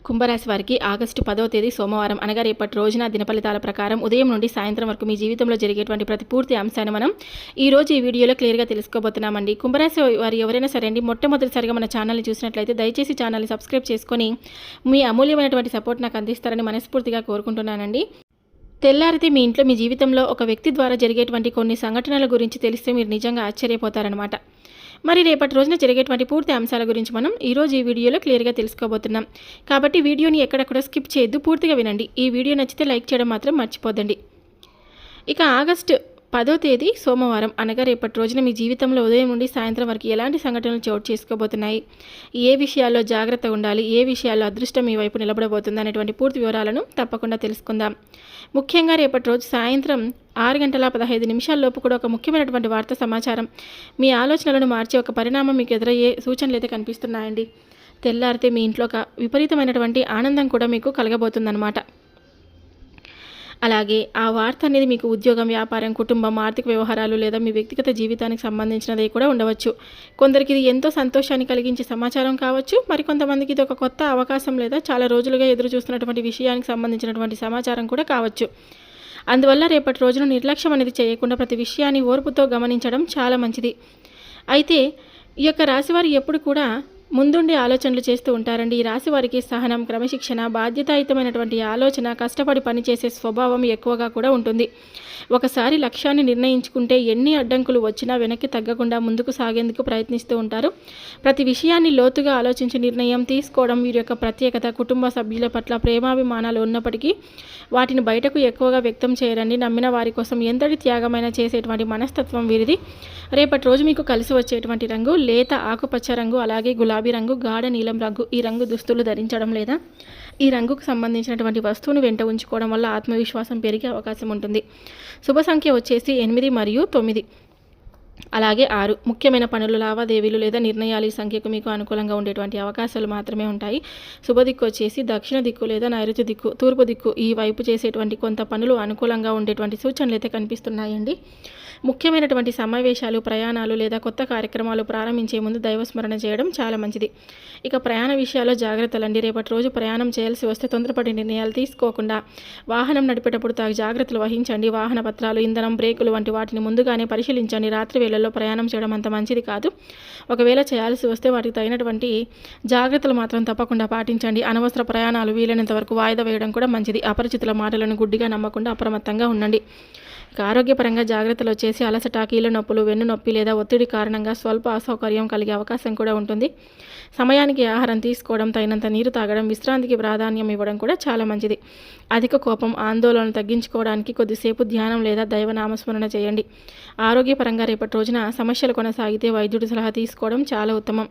కుంభరాశి వారికి ఆగస్టు 10వ తేదీ సోమవారం అనగా రేపటి రోజున దినఫలితాల ప్రకారం ఉదయం నుండి సాయంత్రం వరకు మీ జీవితంలో జరిగేటువంటి ప్రతి పూర్తి అంశాన్ని మనం ఈ రోజు ఈ వీడియోలో క్లియర్గా తెలుసుకోబోతున్నామండి. కుంభరాశి వారు ఎవరైనా సరే అండి మొట్టమొదటిసారిగా మన ఛానల్ని చూసినట్లయితే దయచేసి ఛానల్ని సబ్స్క్రైబ్ చేసుకొని మీ అమూల్యమైనటువంటి సపోర్ట్ నాకు అందిస్తారని మనస్ఫూర్తిగా కోరుకుంటున్నానండి. తెల్లారితే మీ ఇంట్లో మీ జీవితంలో ఒక వ్యక్తి ద్వారా జరిగేటువంటి కొన్ని సంఘటనల గురించి తెలిస్తే మీరు నిజంగా ఆశ్చర్యపోతారనమాట. మరి రేపటి రోజున జరిగేటువంటి పూర్తి అంశాల గురించి మనం ఈరోజు ఈ వీడియోలో క్లియర్గా తెలుసుకోబోతున్నాం. కాబట్టి వీడియోని ఎక్కడెక్కడ స్కిప్ చేయొద్దు, పూర్తిగా వినండి. ఈ వీడియో నచ్చితే లైక్ చేయడం మాత్రం మర్చిపోద్దండి. ఇక ఆగస్టు 10వ తేదీ సోమవారం అనగా రేపటి రోజున మీ జీవితంలో ఉదయం నుండి సాయంత్రం వరకు ఎలాంటి సంఘటనలు చోటు చేసుకోబోతున్నాయి, ఏ విషయాల్లో జాగ్రత్తగా ఉండాలి, ఏ విషయాల్లో అదృష్టం మీ వైపు నిలబడబోతుంది అనేటువంటి పూర్తి వివరాలను తప్పకుండా తెలుసుకుందాం. ముఖ్యంగా రేపటి రోజు సాయంత్రం 6:15 లోపు కూడా ఒక ముఖ్యమైనటువంటి వార్తా సమాచారం మీ ఆలోచనలను మార్చే ఒక పరిణామం మీకు ఎదురయ్యే సూచనలు అయితే కనిపిస్తున్నాయండి. తెల్లారితే మీ ఇంట్లో ఒక విపరీతమైనటువంటి ఆనందం కూడా మీకు కలగబోతుందన్నమాట. అలాగే ఆ వార్త అనేది మీకు ఉద్యోగం, వ్యాపారం, కుటుంబం, ఆర్థిక వ్యవహారాలు లేదా మీ వ్యక్తిగత జీవితానికి సంబంధించినది కూడా ఉండవచ్చు. కొందరికి ఇది ఎంతో సంతోషాన్ని కలిగించే సమాచారం కావచ్చు. మరికొంతమందికి ఇది ఒక కొత్త అవకాశం లేదా చాలా రోజులుగా ఎదురు చూస్తున్నటువంటి విషయానికి సంబంధించినటువంటి సమాచారం కూడా కావచ్చు. అందువల్ల రేపటి రోజున నిర్లక్ష్యం అనేది చేయకుండా ప్రతి విషయాన్ని ఓర్పుతో గమనించడం చాలా మంచిది. అయితే ఈ యొక్క రాశివారు ఎప్పుడు కూడా ముందుండి ఆలోచనలు చేస్తూ ఉంటారండి. ఈ రాశి వారికి సహనం, క్రమశిక్షణ, బాధ్యతాయుతమైనటువంటి ఆలోచన, కష్టపడి పనిచేసే స్వభావం ఎక్కువగా కూడా ఉంటుంది. ఒకసారి లక్ష్యాన్ని నిర్ణయించుకుంటే ఎన్ని అడ్డంకులు వచ్చినా వెనక్కి తగ్గకుండా ముందుకు సాగేందుకు ప్రయత్నిస్తూ ఉంటారు. ప్రతి విషయాన్ని లోతుగా ఆలోచించి నిర్ణయం తీసుకోవడం వీరి యొక్క ప్రత్యేకత. కుటుంబ సభ్యుల పట్ల ప్రేమాభిమానాలు ఉన్నప్పటికీ వాటిని బయటకు ఎక్కువగా వ్యక్తం చేయరండి. నమ్మిన వారి కోసం ఎంతటి త్యాగమైనా చేసేటువంటి మనస్తత్వం వీరిది. రేపటి రోజు మీకు కలిసి వచ్చేటువంటి రంగు లేత ఆకుపచ్చ రంగు, అలాగే గులాబీ రంగు, గాఢ నీలం రంగు. ఈ రంగు దుస్తులు ధరించడం లేదా ఈ రంగుకు సంబంధించినటువంటి వస్తువును వెంట ఉంచుకోవడం వల్ల ఆత్మవిశ్వాసం పెరిగే అవకాశం ఉంటుంది. శుభ సంఖ్య వచ్చేసి 8 మరియు 9, అలాగే 6. ముఖ్యమైన పనులు, లావాదేవీలు లేదా నిర్ణయాలు ఈ సంఖ్యకు మీకు అనుకూలంగా ఉండేటువంటి అవకాశాలు మాత్రమే ఉంటాయి. శుభ దిక్కు వచ్చేసి దక్షిణ దిక్కు లేదా నైరుతి దిక్కు, తూర్పు దిక్కు. ఈ వైపు చేసేటువంటి కొంత పనులు అనుకూలంగా ఉండేటువంటి సూచనలు అయితే కనిపిస్తున్నాయండి. ముఖ్యమైనటువంటి సమావేశాలు, ప్రయాణాలు లేదా కొత్త కార్యక్రమాలు ప్రారంభించే ముందు దైవస్మరణ చేయడం చాలా మంచిది. ఇక ప్రయాణ విషయాల్లో జాగ్రత్తలండి. రేపటి రోజు ప్రయాణం చేయాల్సి వస్తే తొందరపడి నిర్ణయాలు తీసుకోకుండా వాహనం నడిపేటప్పుడు జాగ్రత్తలు వహించండి. వాహన పత్రాలు, ఇంధనం, బ్రేకులు వంటి వాటిని ముందుగానే పరిశీలించండి. రాత్రి వేళల్లో ప్రయాణం చేయడం అంత మంచిది కాదు. ఒకవేళ చేయాల్సి వస్తే వాటికి తగినటువంటి జాగ్రత్తలు మాత్రం తప్పకుండా పాటించండి. అనవసర ప్రయాణాలు వీలైనంత వరకు వాయిదా వేయడం కూడా మంచిది. అపరిచితుల మాటలను గుడ్డిగా నమ్మకుండా అప్రమత్తంగా ఉండండి. ఆరోగ్యపరంగా జాగ్రత్తలు వచ్చేసి అలసట, కీళ్ళ నొప్పులు, వెన్ను నొప్పి లేదా ఒత్తిడి కారణంగా స్వల్ప అసౌకర్యం కలిగే అవకాశం కూడా ఉంటుంది. సమయానికి ఆహారం తీసుకోవడం, తగినంత నీరు తాగడం, విశ్రాంతికి ప్రాధాన్యం ఇవ్వడం కూడా చాలా మంచిది. అధిక కోపం, ఆందోళన తగ్గించుకోవడానికి కొద్దిసేపు ధ్యానం లేదా దైవనామస్మరణ చేయండి. ఆరోగ్యపరంగా రేపటి రోజున సమస్యలు కొనసాగితే వైద్యుడి సలహా తీసుకోవడం చాలా ఉత్తమం.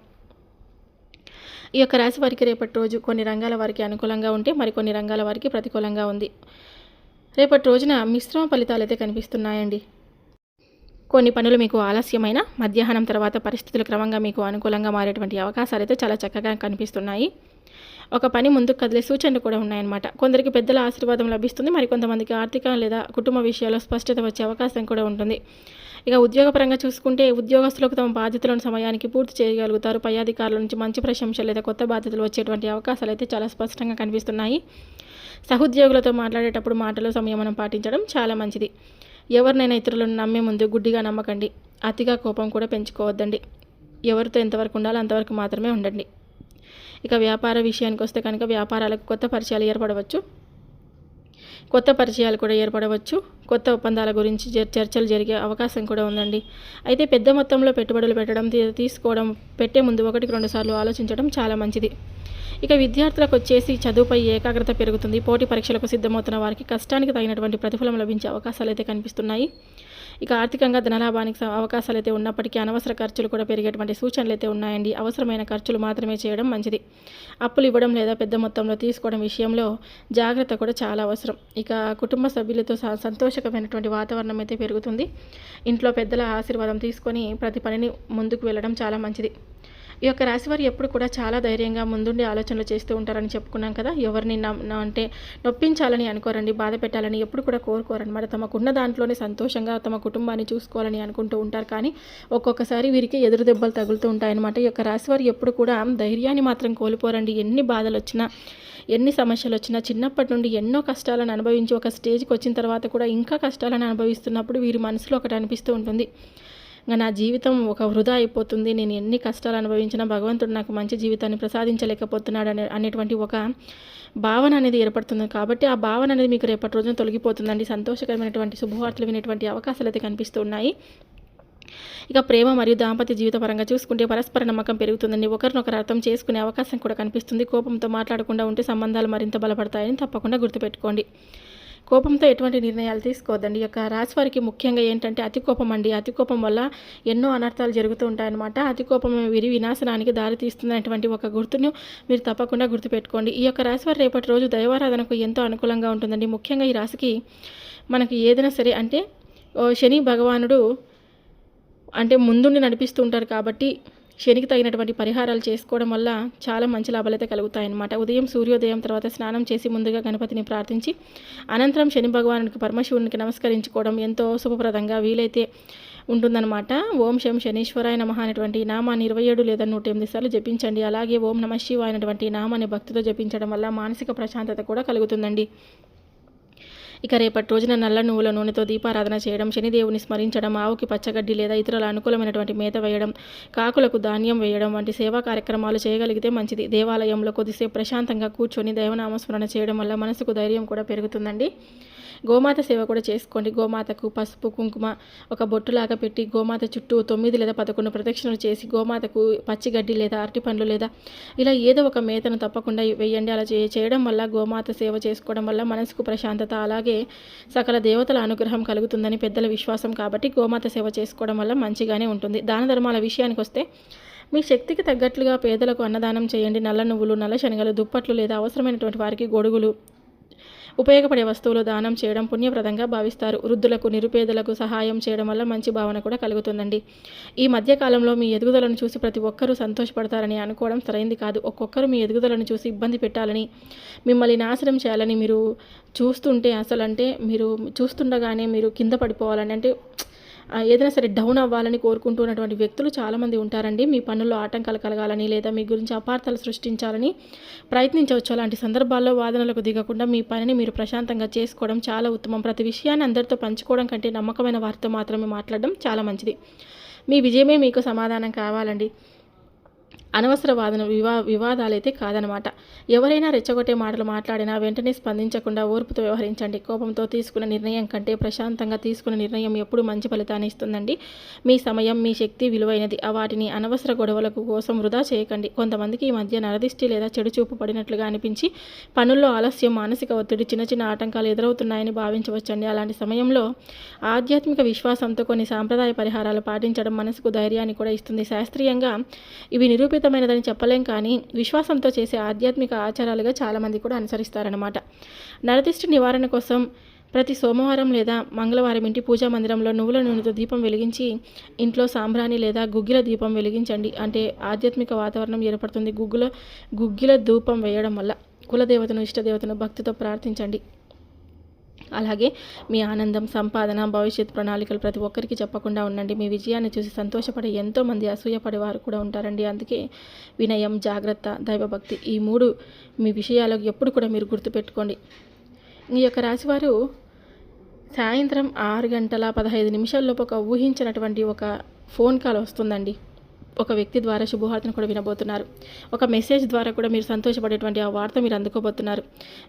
ఈ యొక్క రాశి వారికి రేపటి రోజు కొన్ని రంగాల వారికి అనుకూలంగా ఉంటే మరికొన్ని రంగాల వారికి ప్రతికూలంగా ఉంది. రేపటి రోజున మిశ్రమ ఫలితాలు అయితే కనిపిస్తున్నాయండి. కొన్ని పనులు మీకు ఆలస్యమైన మధ్యాహ్నం తర్వాత పరిస్థితులు క్రమంగా మీకు అనుకూలంగా మారేటువంటి అవకాశాలు అయితే చాలా చక్కగా కనిపిస్తున్నాయి. ఒక పని ముందుకు కదిలే సూచనలు కూడా ఉన్నాయన్నమాట. కొందరికి పెద్దల ఆశీర్వాదం లభిస్తుంది. మరికొంతమందికి ఆర్థిక లేదా కుటుంబ విషయాల్లో స్పష్టత వచ్చే అవకాశం కూడా ఉంటుంది. ఇక ఉద్యోగపరంగా చూసుకుంటే ఉద్యోగస్తులకు తమ బాధ్యతలను సమయానికి పూర్తి చేయగలుగుతారు. పై అధికారుల నుంచి మంచి ప్రశంసలు లేదా కొత్త బాధ్యతలు వచ్చేటువంటి అవకాశాలు అయితే చాలా స్పష్టంగా కనిపిస్తున్నాయి. సహోద్యోగులతో మాట్లాడేటప్పుడు మాటలు, సంయమనం పాటించడం చాలా మంచిది. ఎవరినైనా ఇతరులను నమ్మే ముందు గుడ్డిగా నమ్మకండి. అతిగా కోపం కూడా పెంచుకోవద్దండి. ఎవరితో ఎంతవరకు ఉండాలో అంతవరకు మాత్రమే ఉండండి. ఇక వ్యాపార విషయానికి వస్తే కనుక వ్యాపారాలకు కొత్త పరిచయాలు ఏర్పడవచ్చు. కొత్త ఒప్పందాల గురించి చర్చలు జరిగే అవకాశం కూడా ఉందండి. అయితే పెద్ద మొత్తంలో పెట్టుబడులు పెట్టడం, తీసుకోవడం, పెట్టే ముందు 1-2 సార్లు ఆలోచించడం చాలా మంచిది. ఇక విద్యార్థులకు వచ్చేసి చదువుపై ఏకాగ్రత పెరుగుతుంది. పోటీ పరీక్షలకు సిద్ధమవుతున్న వారికి కష్టానికి తగినటువంటి ప్రతిఫలం లభించే అవకాశాలు అయితే కనిపిస్తున్నాయి. ఇక ఆర్థికంగా ధనలాభానికి అవకాశాలు అయితే ఉన్నప్పటికీ అనవసర ఖర్చులు కూడా పెరిగేటువంటి సూచనలు అయితే ఉన్నాయండి. అవసరమైన ఖర్చులు మాత్రమే చేయడం మంచిది. అప్పులు ఇవ్వడం లేదా పెద్ద మొత్తంలో తీసుకోవడం విషయంలో జాగ్రత్త కూడా చాలా అవసరం. ఇక కుటుంబ సభ్యులతో సంతోషకరమైనటువంటి వాతావరణం అయితే పెరుగుతుంది. ఇంట్లో పెద్దల ఆశీర్వాదం తీసుకొని ప్రతి పనిని ముందుకు వెళ్ళడం చాలా మంచిది. ఈ యొక్క రాశివారు ఎప్పుడు కూడా చాలా ధైర్యంగా ముందుండి ఆలోచనలు చేస్తూ ఉంటారని చెప్పుకున్నాం కదా. ఎవరిని అంటే నొప్పించాలని అనుకోరండి, బాధ పెట్టాలని ఎప్పుడు కూడా కోరుకోరనమాట. తమకున్న దాంట్లోనే సంతోషంగా తమ కుటుంబాన్ని చూసుకోవాలని అనుకుంటూ ఉంటారు. కానీ ఒక్కొక్కసారి వీరికి ఎదురు దెబ్బలు తగులుతూ ఉంటాయన్నమాట. ఈ యొక్క రాశివారు ఎప్పుడు కూడా ధైర్యాన్ని మాత్రం కోల్పోరండి. ఎన్ని బాధలు వచ్చినా, ఎన్ని సమస్యలు వచ్చినా, చిన్నప్పటి నుండి ఎన్నో కష్టాలను అనుభవించి ఒక స్టేజ్కి వచ్చిన తర్వాత కూడా ఇంకా కష్టాలను అనుభవిస్తున్నప్పుడు వీరి మనసులో ఒకటి అనిపిస్తూ ఉంటుంది, ఇంకా నా జీవితం ఒక వృధా అయిపోతుంది, నేను ఎన్ని కష్టాలు అనుభవించినా భగవంతుడు నాకు మంచి జీవితాన్ని ప్రసాదించలేకపోతున్నాడు అనేటువంటి ఒక భావన అనేది ఏర్పడుతుంది. కాబట్టి ఆ భావన అనేది మీకు రేపటి రోజున తొలగిపోతుందండి. సంతోషకరమైనటువంటి శుభవార్తలు వినేటువంటి అవకాశాలు అయితే కనిపిస్తూ ఉన్నాయి. ఇక ప్రేమ మరియు దాంపత్య జీవిత పరంగా చూసుకుంటే పరస్పర నమ్మకం పెరుగుతుందండి. ఒకరినొకరు అర్థం చేసుకునే అవకాశం కూడా కనిపిస్తుంది. కోపంతో మాట్లాడకుండా ఉంటే సంబంధాలు మరింత బలపడతాయని తప్పకుండా గుర్తుపెట్టుకోండి. కోపంతో ఎటువంటి నిర్ణయాలు తీసుకోవద్దండి. ఈ యొక్క రాశి వారికి ముఖ్యంగా ఏంటంటే అతి కోపం అండి. అతి కోపం వల్ల ఎన్నో అనర్థాలు జరుగుతూ ఉంటాయన్నమాట. అతి కోపం వీరి వినాశనానికి దారి తీస్తున్నటువంటి ఒక గుర్తును మీరు తప్పకుండా గుర్తుపెట్టుకోండి. ఈ యొక్క రాశి వారు రేపటి రోజు దైవారాధనకు ఎంతో అనుకూలంగా ఉంటుందండి. ముఖ్యంగా ఈ రాశికి మనకి ఏదైనా సరే అంటే శని భగవానుడు అంటే ముందుండి నడిపిస్తూ ఉంటారు. కాబట్టి శనికి తగినటువంటి పరిహారాలు చేసుకోవడం వల్ల చాలా మంచి లాభాలు అయితే కలుగుతాయన్నమాట. ఉదయం సూర్యోదయం తర్వాత స్నానం చేసి ముందుగా గణపతిని ప్రార్థించి అనంతరం శని భగవానుడికి పరమశివునికి నమస్కరించుకోవడం ఎంతో శుభప్రదంగా వీలైతే ఉంటుందన్నమాట. ఓం శం శనీశ్వరాయ నమః అనేటువంటి నామాన్ని 27 లేదా 108 సార్లు జపించండి. అలాగే ఓం నమః శివాయ అనేటువంటి నామాన్ని భక్తితో జపించడం వల్ల మానసిక ప్రశాంతత కూడా కలుగుతుందండి. ఇక రేపటి రోజున నల్ల నువ్వుల నూనెతో దీపారాధన చేయడం, శనిదేవుని స్మరించడం, ఆవుకి పచ్చగడ్డి లేదా ఇతరుల అనుకూలమైనటువంటి మేత వేయడం, కాకులకు ధాన్యం వేయడం వంటి సేవా కార్యక్రమాలు చేయగలిగితే మంచిది. దేవాలయంలో కొద్దిసేపు ప్రశాంతంగా కూర్చొని దైవనామస్మరణ చేయడం వల్ల మనసుకు ధైర్యం కూడా పెరుగుతుందండి. గోమాత సేవ కూడా చేసుకోండి. గోమాతకు పసుపు కుంకుమ ఒక బొట్టులాగా పెట్టి గోమాత చుట్టూ 9 లేదా 11 ప్రదక్షిణలు చేసి గోమాతకు పచ్చిగడ్డి లేదా అరటిపండ్లు లేదా ఇలా ఏదో ఒక మేతను తప్పకుండా వేయండి. అలా చేయడం వల్ల గోమాత సేవ చేసుకోవడం వల్ల మనసుకు ప్రశాంతత అలాగే సకల దేవతల అనుగ్రహం కలుగుతుందని పెద్దల విశ్వాసం. కాబట్టి గోమాత సేవ చేసుకోవడం వల్ల మంచిగానే ఉంటుంది. దాన ధర్మాల విషయానికి వస్తే మీ శక్తికి తగ్గట్లుగా పేదలకు అన్నదానం చేయండి. నల్ల నువ్వులు, నల్ల శనగలు, దుప్పట్లు లేదా అవసరమైనటువంటి వారికి గొడుగులు, ఉపయోగపడే వస్తువులు దానం చేయడం పుణ్యప్రదంగా భావిస్తారు. వృద్ధులకు, నిరుపేదలకు సహాయం చేయడం వల్ల మంచి భావన కూడా కలుగుతుందండి. ఈ మధ్యకాలంలో మీ ఎదుగుదలను చూసి ప్రతి ఒక్కరూ సంతోషపడతారని అనుకోవడం సరైంది కాదు. ఒక్కొక్కరు మీ ఎదుగుదలను చూసి ఇబ్బంది పెట్టాలని, మిమ్మల్ని నాశనం చేయాలని మీరు చూస్తుంటే మీరు చూస్తుండగానే మీరు కింద పడిపోవాలని అంటే ఏదైనా సరే డౌన్ అవ్వాలని కోరుకుంటున్నటువంటి వ్యక్తులు చాలామంది ఉంటారండి. మీ పనుల్లో ఆటంకాలు కలగాలని లేదా మీ గురించి అపార్థాలు సృష్టించాలని ప్రయత్నించవచ్చు. అలాంటి సందర్భాల్లో వాదనలకు దిగకుండా మీ పనిని మీరు ప్రశాంతంగా చేసుకోవడం చాలా ఉత్తమం. ప్రతి విషయాన్ని అందరితో పంచుకోవడం కంటే నమ్మకమైన వారితో మాత్రమే మాట్లాడడం చాలా మంచిది. మీ విజయమే మీకు సమాధానం కావాలండి. అనవసర వివాదాలైతే కాదనమాట. ఎవరైనా రెచ్చగొట్టే మాటలు మాట్లాడినా వెంటనే స్పందించకుండా ఓర్పుతో వ్యవహరించండి. కోపంతో తీసుకున్న నిర్ణయం కంటే ప్రశాంతంగా తీసుకున్న నిర్ణయం ఎప్పుడు మంచి ఫలితాన్ని ఇస్తుందండి. మీ సమయం, మీ శక్తి విలువైనది. వాటిని అనవసర గొడవలకు కోసం వృధా చేయకండి. కొంతమందికి ఈ మధ్య నరదిష్టి లేదా చెడు చూపు పడినట్లుగా అనిపించి పనుల్లో ఆలస్యం, మానసిక ఒత్తిడి, చిన్న చిన్న ఆటంకాలు ఎదురవుతున్నాయని భావించవచ్చండి. అలాంటి సమయంలో ఆధ్యాత్మిక విశ్వాసంతో కొన్ని సాంప్రదాయ పరిహారాలు పాటించడం మనసుకు ధైర్యాన్ని కూడా ఇస్తుంది. శాస్త్రీయంగా ఇవి నిరూపితమైనదని చెప్పలేం, కానీ విశ్వాసంతో చేసే ఆధ్యాత్మిక ఆచారాలుగా చాలామంది కూడా అనుసరిస్తారనమాట. నరదిష్టి నివారణ కోసం ప్రతి సోమవారం లేదా మంగళవారం ఇంటి పూజా మందిరంలో నువ్వుల నూనెతో దీపం వెలిగించి ఇంట్లో సాంబ్రాణి లేదా గుగ్గిల దీపం వెలిగించండి. అంటే ఆధ్యాత్మిక వాతావరణం ఏర్పడుతుంది. గుగ్గిల ధూపం వేయడం వల్ల కులదేవతను, ఇష్టదేవతను భక్తితో ప్రార్థించండి. అలాగే మీ ఆనందం, సంపాదన, భవిష్యత్ ప్రణాళికలు ప్రతి ఒక్కరికి చెప్పకుండా ఉండండి. మీ విజయాన్ని చూసి సంతోషపడే ఎంతోమంది అసూయపడేవారు కూడా ఉంటారండి. అందుకే వినయం, జాగ్రత్త, దైవభక్తి ఈ 3 మీ విషయాలకు ఎప్పుడు కూడా మీరు గుర్తుపెట్టుకోండి. ఈ యొక్క రాశివారు సాయంత్రం 6:15 ఒక ఊహించినటువంటి ఒక ఫోన్ కాల్ వస్తుందండి. ఒక వ్యక్తి ద్వారా శుభవార్తను కూడా వినబోతున్నారు. ఒక మెసేజ్ ద్వారా కూడా మీరు సంతోషపడేటువంటి ఆ వార్త మీరు అందుకోబోతున్నారు.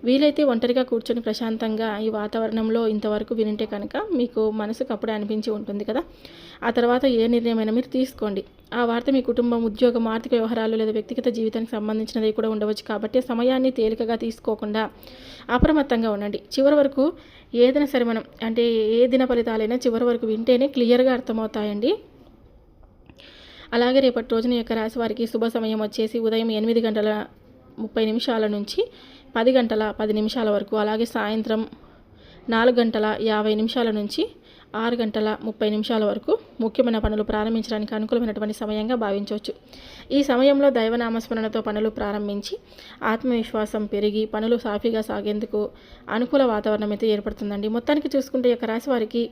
వీలైతే ఒంటరిగా కూర్చొని ప్రశాంతంగా ఈ వాతావరణంలో ఇంతవరకు వినింటే కనుక మీకు మనసుకు అప్పుడే అనిపించి ఉంటుంది కదా. ఆ తర్వాత ఏ నిర్ణయమైనా మీరు తీసుకోండి. ఆ వార్త మీ కుటుంబం, ఉద్యోగం, ఆర్థిక వ్యవహారాలు లేదా వ్యక్తిగత జీవితానికి సంబంధించినది కూడా ఉండవచ్చు. కాబట్టి సమయాన్ని తేలికగా తీసుకోకుండా అప్రమత్తంగా ఉండండి. చివరి వరకు ఏదైనా సరే మనం అంటే ఏ దిన ఫలితాలైనా చివరి వరకు వింటేనే క్లియర్గా అర్థమవుతాయండి. అలాగే రేపటి రోజున యొక్క రాశి వారికి శుభ సమయం వచ్చేసి ఉదయం 8:30 నుంచి 10:10 వరకు, అలాగే సాయంత్రం 4:50 నుంచి 6 గంటల 30 నిమిషాల వరకు ముఖ్యమైన పనులు ప్రారంభించడానికి అనుకూలమైనటువంటి సమయంగా భావించవచ్చు. ఈ సమయంలో దైవనామస్మరణతో పనులు ప్రారంభించి ఆత్మవిశ్వాసం పెరిగి పనులు సాఫీగా సాగేందుకు అనుకూల వాతావరణం అయితే ఏర్పడుతుందండి. మొత్తానికి చూసుకుంటే ఈ యొక్క రాశి వారికి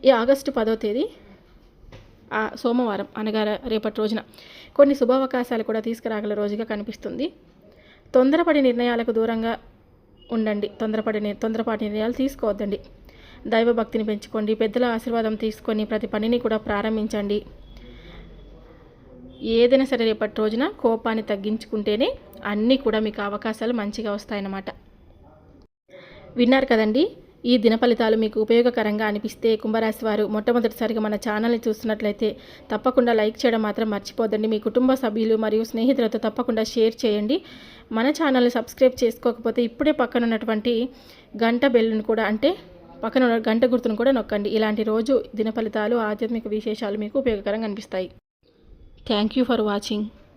ఈ ఆగస్టు 10వ తేదీ సోమవారం అనగా రేపటి రోజున కొన్ని శుభావకాశాలు కూడా తీసుకురాగల రోజుగా కనిపిస్తుంది. తొందరపడి నిర్ణయాలకు దూరంగా ఉండండి. తొందరపాటి నిర్ణయాలు తీసుకోవద్దండి. దైవభక్తిని పెంచుకోండి. పెద్దల ఆశీర్వాదం తీసుకొని ప్రతి పనిని కూడా ప్రారంభించండి. ఏదైనా సరే రేపటి రోజున కోపాన్ని తగ్గించుకుంటేనే అన్నీ కూడా మీకు అవకాశాలు మంచిగా వస్తాయన్నమాట. విన్నారు కదండి. ఈ దిన ఫలితాలు మీకు ఉపయోగకరంగా అనిపిస్తే కుంభరాశి వారు మొట్టమొదటిసారిగా మన ఛానల్ని చూస్తున్నట్లయితే తప్పకుండా లైక్ చేయడం మాత్రం మర్చిపోద్దండి. మీ కుటుంబ సభ్యులు మరియు స్నేహితులతో తప్పకుండా షేర్ చేయండి. మన ఛానల్ని సబ్స్క్రైబ్ చేసుకోకపోతే ఇప్పుడే పక్కన ఉన్నటువంటి గంట బెల్లును కూడా పక్కన ఉన్న గంట గుర్తును కూడా నొక్కండి. ఇలాంటి రోజు దిన ఫలితాలు ఆధ్యాత్మిక విశేషాలు మీకు ఉపయోగకరంగా అనిపిస్తాయి. Thank you for watching.